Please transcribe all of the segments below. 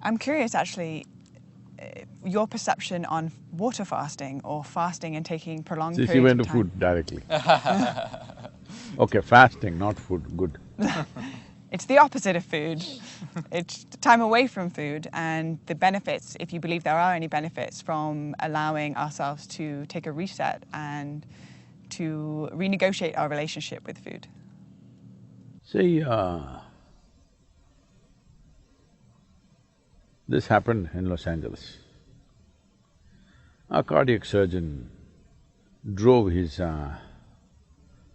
I'm curious actually, your perception on water fasting or fasting and taking prolonged See, periods she went of to time. food directly. Okay, fasting, not food, good. It's the opposite of food. It's time away from food and the benefits, if you believe there are any benefits from allowing ourselves to take a reset and to renegotiate our relationship with food. See, this happened in Los Angeles. A cardiac surgeon drove his…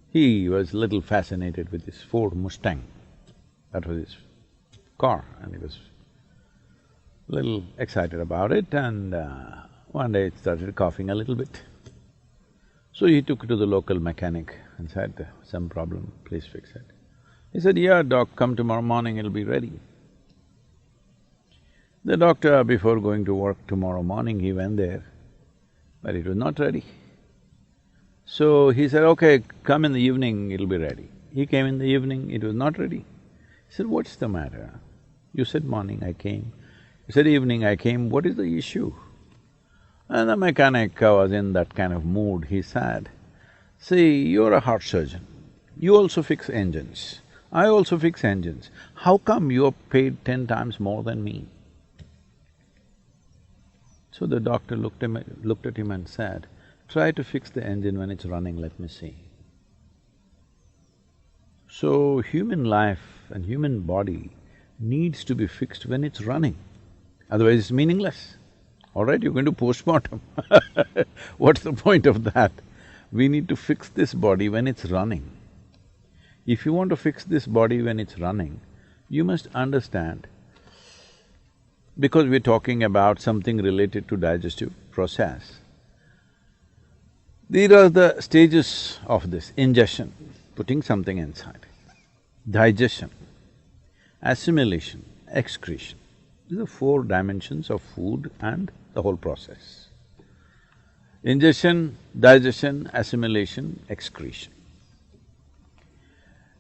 he was little fascinated with his Ford Mustang. That was his car, and he was little excited about it, and one day it started coughing a little bit. So he took it to the local mechanic and said, some problem, please fix it. He said, yeah, doc, come tomorrow morning, it'll be ready. The doctor, before going to work tomorrow morning, he went there, but it was not ready. So he said, okay, come in the evening, it'll be ready. He came in the evening, it was not ready. He said, what's the matter? You said morning, I came. He said, evening, I came, what is the issue? And the mechanic was in that kind of mood, he said, see, you're a heart surgeon, you also fix engines, I also fix engines. How come you're paid 10 times more than me? So the doctor looked at him and said, try to fix the engine when it's running, let me see. So human life and human body needs to be fixed when it's running, otherwise it's meaningless. All right, you're going to postmortem what's the point of that? We need to fix this body when it's running. If you want to fix this body when it's running, you must understand, because we're talking about something related to digestive process, these are the stages of this: ingestion, putting something inside; digestion, assimilation, excretion. These are four dimensions of food and the whole process. Ingestion, digestion, assimilation, excretion.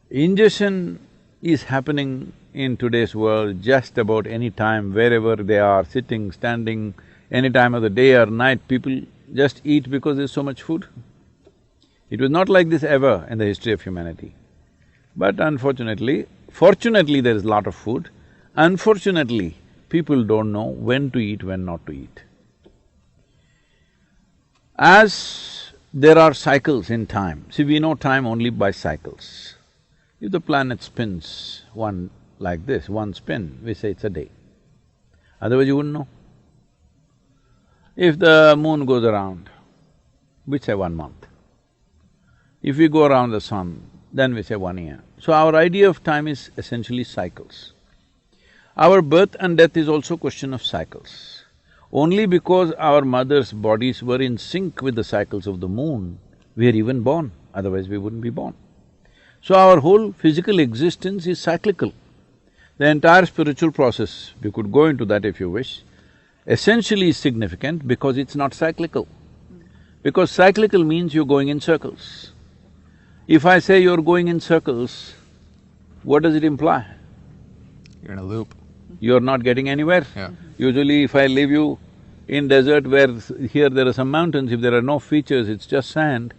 Ingestion is happening in today's world just about any time, wherever they are, sitting, standing, any time of the day or night, people just eat because there's so much food. It was not like this ever in the history of humanity. But unfortunately, fortunately there is a lot of food, unfortunately, people don't know when to eat, when not to eat. As there are cycles in time, see, we know time only by cycles. If the planet spins one like this, one spin, we say it's a day. Otherwise you wouldn't know. If the moon goes around, we say 1 month. If we go around the sun, then we say 1 year. So our idea of time is essentially cycles. Our birth and death is also a question of cycles. Only because our mothers' bodies were in sync with the cycles of the moon, we are even born, otherwise we wouldn't be born. So our whole physical existence is cyclical. The entire spiritual process, we could go into that if you wish, essentially is significant because it's not cyclical. Because cyclical means you're going in circles. If I say you're going in circles, what does it imply? You're in a loop. You're not getting anywhere. Yeah. Usually if I leave you in desert where here there are some mountains, if there are no features, it's just sand,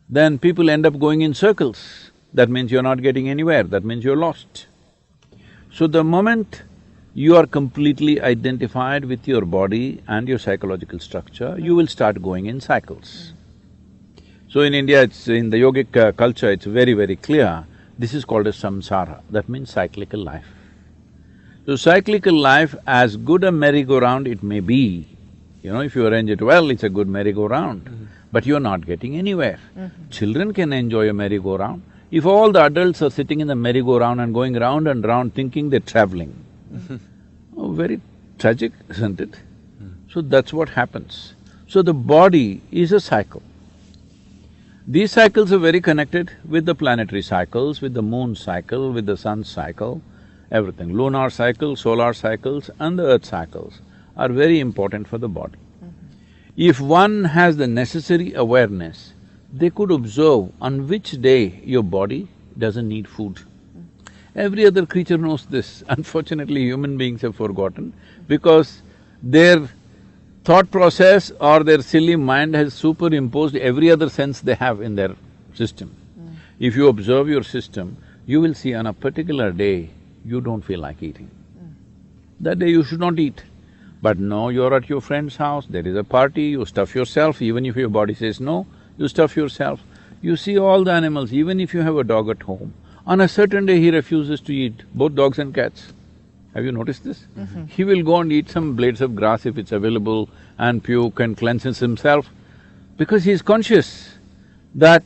then people end up going in circles. That means you're not getting anywhere, that means you're lost. So the moment you are completely identified with your body and your psychological structure, you will start going in cycles. So in India, it's… in the yogic culture, it's very, very clear, this is called as samsara, that means cyclical life. So cyclical life, as good a merry-go-round it may be, you know, if you arrange it well, it's a good merry-go-round, but you're not getting anywhere. Children can enjoy a merry-go-round. If all the adults are sitting in the merry-go-round and going round and round thinking they're traveling, oh, very tragic, isn't it? So that's what happens. So the body is a cycle. These cycles are very connected with the planetary cycles, with the moon cycle, with the sun cycle, everything. Lunar cycle, solar cycles and the earth cycles are very important for the body. If one has the necessary awareness, they could observe on which day your body doesn't need food. Every other creature knows this. Unfortunately, human beings have forgotten because their thought process or their silly mind has superimposed every other sense they have in their system. If you observe your system, you will see on a particular day, you don't feel like eating. That day you should not eat. But no, you're at your friend's house, there is a party, you stuff yourself, even if your body says no, you stuff yourself. You see all the animals, even if you have a dog at home, on a certain day he refuses to eat, both dogs and cats. Have you noticed this? He will go and eat some blades of grass if it's available and puke and cleanses himself because he's conscious that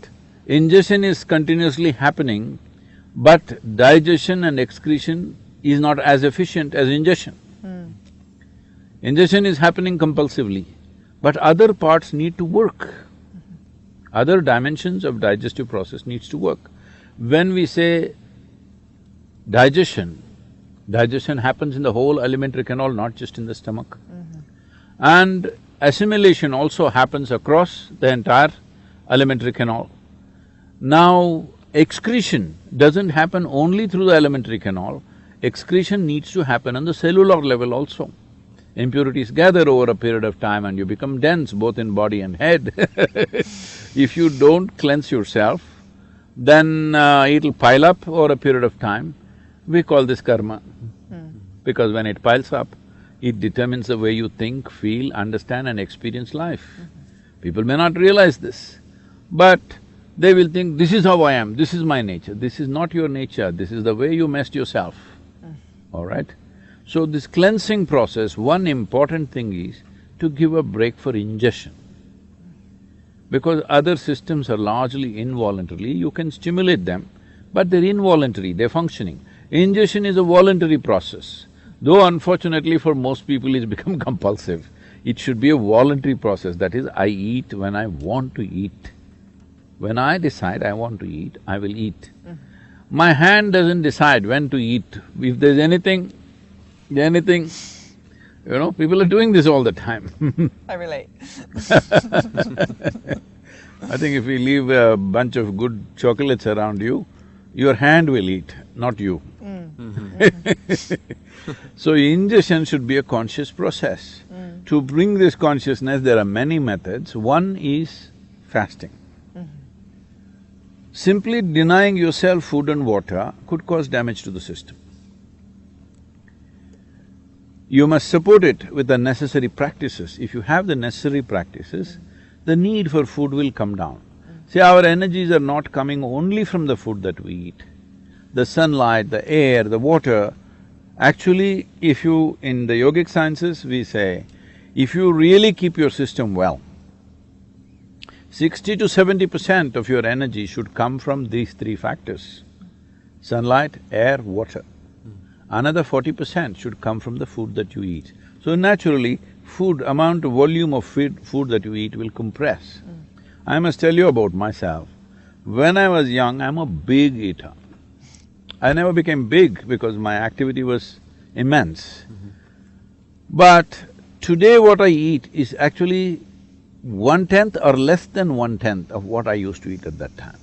ingestion is continuously happening, but digestion and excretion is not as efficient as ingestion. Ingestion is happening compulsively, but other parts need to work. Other dimensions of digestive process needs to work. When we say digestion, digestion happens in the whole alimentary canal, not just in the stomach. And assimilation also happens across the entire alimentary canal. Now, excretion doesn't happen only through the alimentary canal, excretion needs to happen on the cellular level also. Impurities gather over a period of time and you become dense both in body and head. If you don't cleanse yourself, then it'll pile up over a period of time. We call this karma. Because when it piles up, it determines the way you think, feel, understand and experience life. People may not realize this, but they will think, this is how I am, this is my nature. This is not your nature, this is the way you messed yourself, all right? So this cleansing process, one important thing is to give a break for ingestion. Because other systems are largely involuntarily, you can stimulate them, but they're involuntary, they're functioning. Ingestion is a voluntary process, though unfortunately for most people it's become compulsive. It should be a voluntary process, that is, I eat when I want to eat. When I decide I want to eat, I will eat. My hand doesn't decide when to eat. If there's anything, people are doing this all the time. I relate. I think if we leave a bunch of good chocolates around you, your hand will eat, not you. So ingestion should be a conscious process. To bring this consciousness, there are many methods. One is fasting. Simply denying yourself food and water could cause damage to the system. You must support it with the necessary practices. If you have the necessary practices, the need for food will come down. See, our energies are not coming only from the food that we eat. The sunlight, the air, the water, actually, if you… in the yogic sciences, we say, if you really keep your system well, 60 to 70% of your energy should come from these three factors: sunlight, air, water. Another 40% should come from the food that you eat. So naturally, amount of volume of food that you eat will compress. I must tell you about myself. When I was young, I'm a big eater. I never became big because my activity was immense. But today what I eat is actually 1/10 or less than 1/10 of what I used to eat at that time.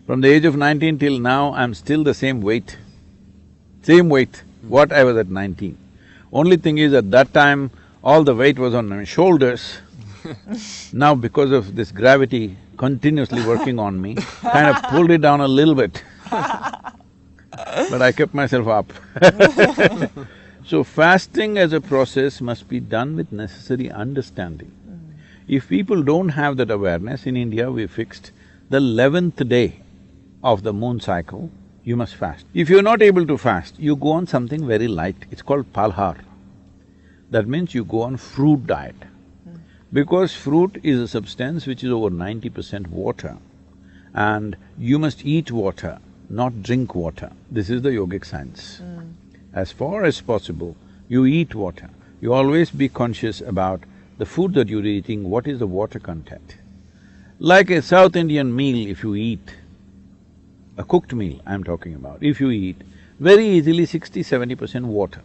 From the age of 19 till now, I'm still the same weight, what I was at 19. Only thing is, at that time, all the weight was on my shoulders. Now because of this gravity continuously working on me, kind of pulled it down a little bit. But I kept myself up. So fasting as a process must be done with necessary understanding. If people don't have that awareness, in India we fixed the 11th day of the moon cycle, you must fast. If you're not able to fast, you go on something very light, it's called palhar. That means you go on fruit diet. Because fruit is a substance which is over 90% water, and you must eat water, not drink water. This is the yogic science. As far as possible, you eat water. You always be conscious about the food that you're eating, what is the water content. Like a South Indian meal, if you eat, a cooked meal I'm talking about, if you eat, very easily 60–70% water.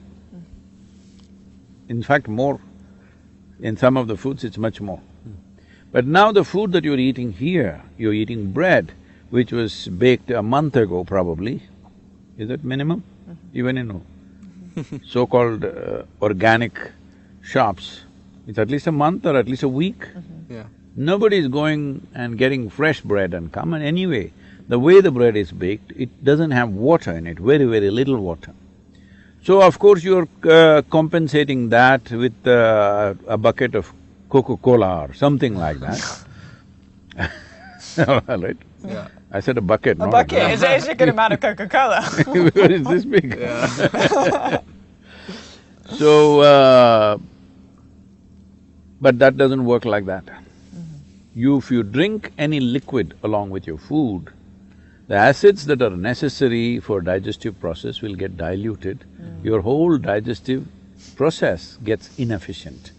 In fact, more. In some of the foods, it's much more. But now the food that you're eating here, you're eating bread, which was baked a month ago probably. Is that minimum? Even in so-called organic shops, it's at least a month or at least a week. Yeah. Nobody is going and getting fresh bread and come, and anyway, the way the bread is baked, it doesn't have water in it, very, very little water. So of course you're compensating that with a bucket of Coca-Cola or something like that. Right? Yeah. I said a bucket, A not bucket a is a good amount of Coca-Cola. Because it's this big. Yeah. So, but that doesn't work like that. If you drink any liquid along with your food, the acids that are necessary for digestive process will get diluted. Your whole digestive process gets inefficient.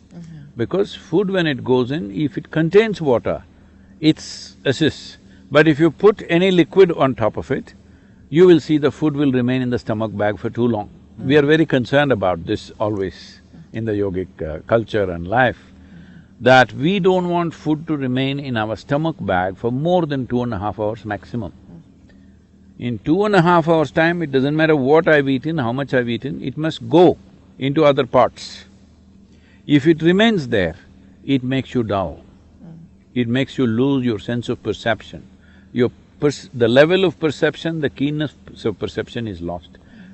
Because food when it goes in, if it contains water, it assists. But if you put any liquid on top of it, you will see the food will remain in the stomach bag for too long. We are very concerned about this always in the yogic culture and life, that we don't want food to remain in our stomach bag for more than 2.5 hours maximum. In 2.5 hours' time, it doesn't matter what I've eaten, how much I've eaten, it must go into other parts. If it remains there, it makes you dull. It makes you lose your sense of perception. The level of perception, the keenness of perception is lost,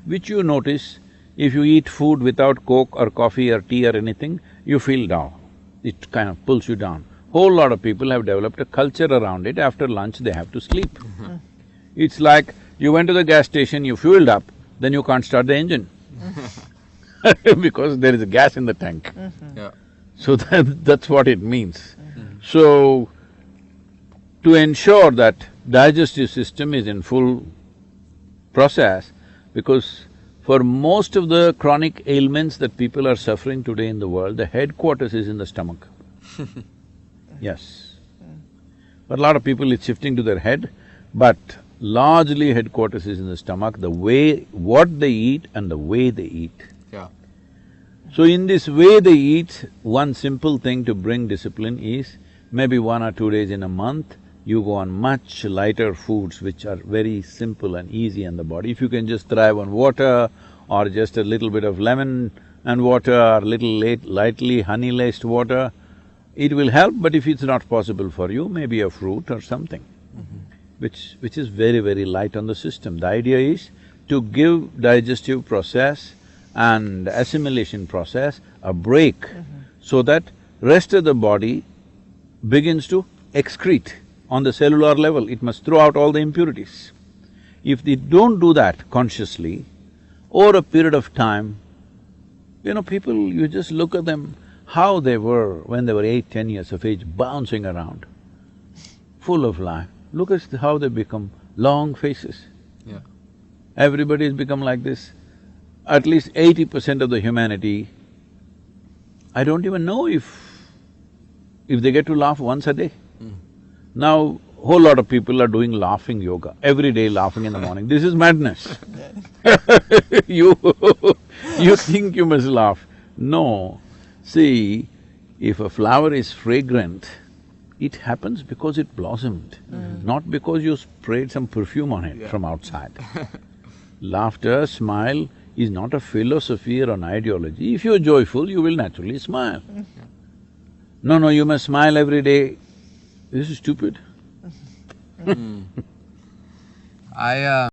which you notice if you eat food without Coke or coffee or tea or anything, you feel dull. It kind of pulls you down. Whole lot of people have developed a culture around it, after lunch they have to sleep. It's like you went to the gas station, you fueled up, then you can't start the engine because there is a gas in the tank. Yeah. So that's what it means. So, to ensure that digestive system is in full process, because for most of the chronic ailments that people are suffering today in the world, the headquarters is in the stomach. Yes. For a lot of people it's shifting to their head, but largely headquarters is in the stomach, what they eat and the way they eat. Yeah. So in this way they eat, one simple thing to bring discipline is, maybe 1 or 2 days in a month, you go on much lighter foods which are very simple and easy on the body. If you can just thrive on water or just a little bit of lemon and water or little lightly honey-laced water, it will help, but if it's not possible for you, maybe a fruit or something, which is very, very light on the system. The idea is to give digestive process and assimilation process a break so that rest of the body begins to excrete on the cellular level, it must throw out all the impurities. If they don't do that consciously, over a period of time, people, you just look at them, how they were when they were 8, 10 years of age, bouncing around, full of life. Look at how they become long faces. Yeah. Everybody's become like this. At least 80% of the humanity, I don't even know if they get to laugh once a day. Now, whole lot of people are doing laughing yoga, every day laughing in the morning. This is madness. You think you must laugh. No. See, if a flower is fragrant, it happens because it blossomed, not because you sprayed some perfume on it from outside. Laughter, smile is not a philosophy or an ideology. If you're joyful, you will naturally smile. No, you must smile every day. This is stupid. I